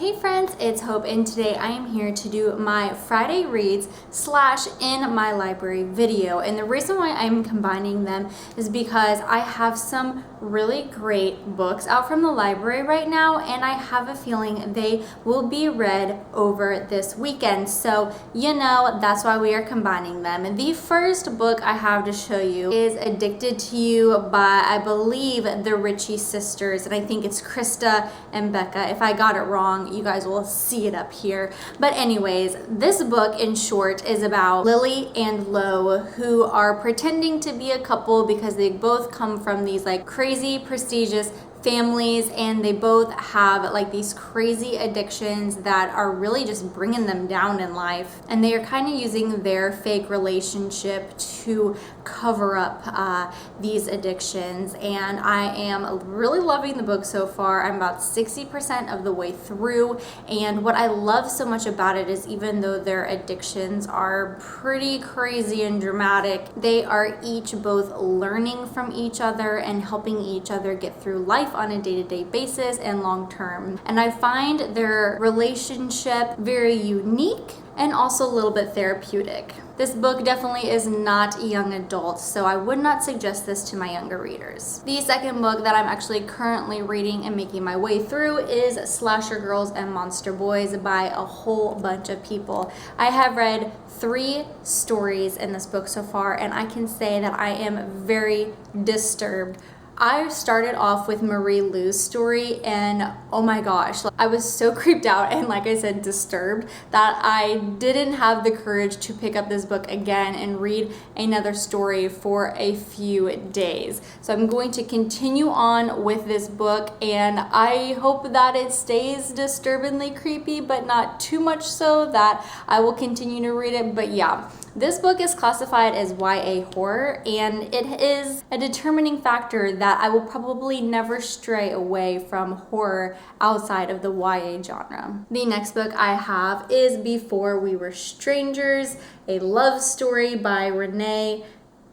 Hey friends, it's Hope, and today I am here to do my Friday reads / in my library video. And the reason why I'm combining them is because I have some really great books out from the library right now, and I have a feeling they will be read over this weekend. So, that's why we are combining them. And the first book I have to show you is Addicted to You by, I believe, the Ritchie sisters, and I think it's Krista and Becca. If I got it wrong, you guys will see it up here. But anyways, this book in short is about Lily and Lo, who are pretending to be a couple because they both come from these like crazy prestigious families, and they both have like these crazy addictions that are really just bringing them down in life, and they are kind of using their fake relationship to cover up these addictions. And I am really loving the book so far. I'm about 60% of the way through, and what I love so much about it is even though their addictions are pretty crazy and dramatic, they are each both learning from each other and helping each other get through life on a day-to-day basis and long-term. And I find their relationship very unique and also a little bit therapeutic. This book definitely is not young adult, so I would not suggest this to my younger readers. The second book that I'm actually currently reading and making my way through is Slasher Girls and Monster Boys by a whole bunch of people. I have read 3 stories in this book so far, and I can say that I am very disturbed. I started off with Marie Lou's story, and oh my gosh, I was so creeped out and, like I said, disturbed that I didn't have the courage to pick up this book again and read another story for a few days. So I'm going to continue on with this book, and I hope that it stays disturbingly creepy, but not too much so that I will continue to read it. But yeah, this book is classified as YA horror, and it is a determining factor that I will probably never stray away from horror outside of the YA genre. The next book I have is Before We Were Strangers, a love story by Renee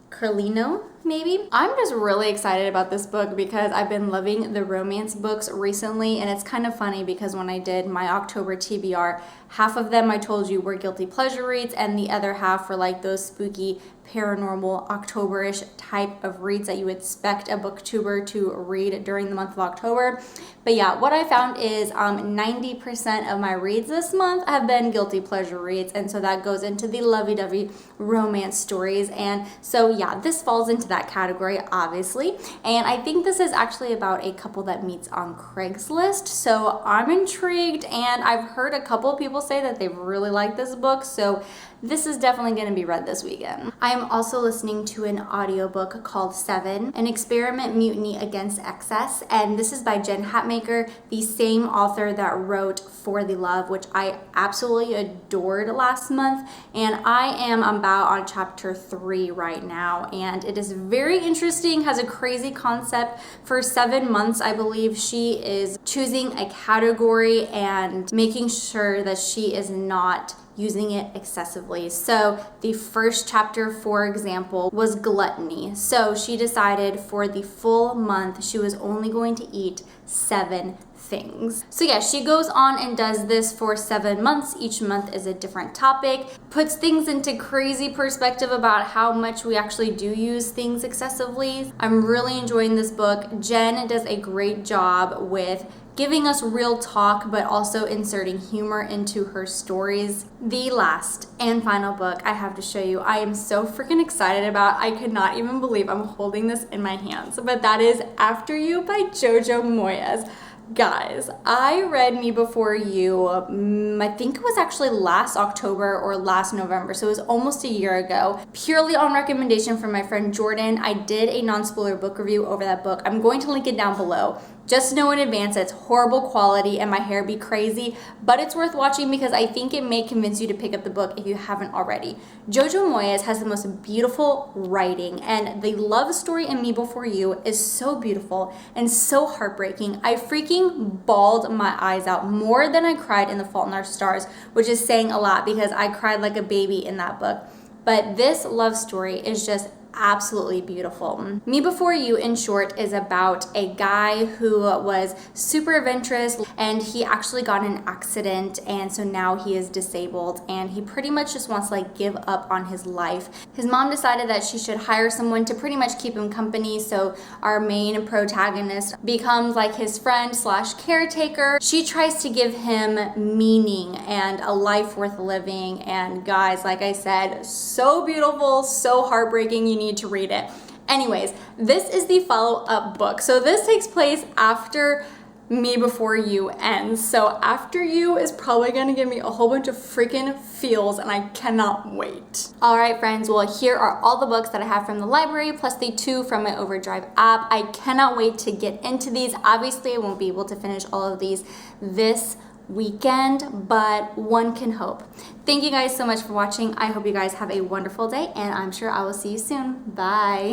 Carlino. Maybe. I'm just really excited about this book because I've been loving the romance books recently, and it's kind of funny because when I did my October TBR, half of them I told you were guilty pleasure reads, and the other half were like those spooky paranormal October-ish type of reads that you would expect a booktuber to read during the month of October. But yeah, what I found is 90% of my reads this month have been guilty pleasure reads, and so that goes into the lovey-dovey romance stories. And so yeah, this falls into that category, obviously. And I think this is actually about a couple that meets on Craigslist, so I'm intrigued, and I've heard a couple of people say that they really like this book, so this is definitely going to be read this weekend. I am also listening to an audiobook called 7, An Experiment Mutiny Against Excess, and this is by Jen Hatmaker, the same author that wrote For the Love, which I absolutely adored last month, and I am about on chapter 3 right now, and it is very interesting, has a crazy concept. For 7 months, I believe she is choosing a category and making sure that she is not using it excessively. So the first chapter, for example, was gluttony. So she decided for the full month she was only going to eat 7 things. So yeah, she goes on and does this for 7 months. Each month is a different topic, puts things into crazy perspective about how much we actually do use things excessively. I'm really enjoying this book. Jen does a great job with giving us real talk, but also inserting humor into her stories. The last and final book I have to show you, I am so freaking excited about. I could not even believe I'm holding this in my hands, but that is After You by Jojo Moyes. Guys, I read Me Before You, I think it was actually last October or last November, so it was almost a year ago. Purely on recommendation from my friend Jordan, I did a non-spoiler book review over that book. I'm going to link it down below. Just know in advance it's horrible quality and my hair be crazy, but it's worth watching because I think it may convince you to pick up the book if you haven't already. Jojo Moyes has the most beautiful writing, and the love story in Me Before You is so beautiful and so heartbreaking. I freaking bawled my eyes out more than I cried in The Fault in Our Stars, which is saying a lot because I cried like a baby in that book. But this love story is just absolutely beautiful. Me Before You, in short, is about a guy who was super adventurous and he actually got in an accident, and so now he is disabled and he pretty much just wants to like give up on his life. His mom decided that she should hire someone to pretty much keep him company, so our main protagonist becomes like his friend slash caretaker. She tries to give him meaning and a life worth living, and guys, like I said, so beautiful, so heartbreaking, you need to read it. Anyways, this is the follow-up book. So this takes place after Me Before You ends. So After You is probably gonna give me a whole bunch of freaking feels, and I cannot wait. All right, friends, well, here are all the books that I have from the library, plus the 2 from my Overdrive app. I cannot wait to get into these. Obviously, I won't be able to finish all of these this weekend, but one can hope. Thank you guys so much for watching. I hope you guys have a wonderful day, and I'm sure I will see you soon. Bye.